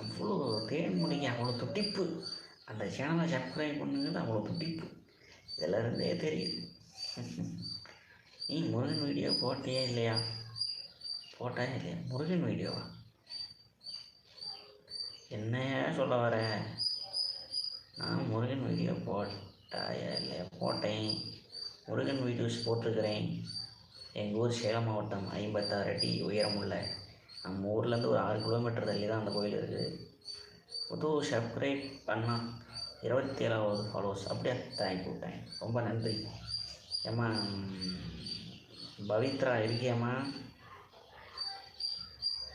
அவ்வளோ தேன்மொழிக்கு அவ்வளோ துடிப்பு. அந்த சேனலை சப்ஸ்கிரைப் பண்ணுங்கிறது அவ்வளோ துடிப்பு. இதிலருந்தே தெரியுது. நீ முருகன் வீடியோ போட்டியே இல்லையா? போட்டாயே இல்லையா முருகன் வீடியோவா? என்னையா சொல்ல வர? நான் முருகன் வீடியோ போட்டாயா இல்லையா? போட்டேன். முருகன் வீடியோஸ் போட்டிருக்கிறேன். எங்கள் ஊர் சேலம் மாவட்டம் 56 அடி உயரமுள்ள நம்ம ஊர்லேருந்து ஒரு 6 கிலோமீட்டர் தள்ளி தான் அந்த கோயில் இருக்குது. புது சப்ஸ்கிரைப் பண்ணால் 27வது ஃபாலோவர்ஸ். அப்படியே தேங்க்யூ ரொம்ப நன்றி. ஏம்மா பவித்ரா இருக்கியாம்மா?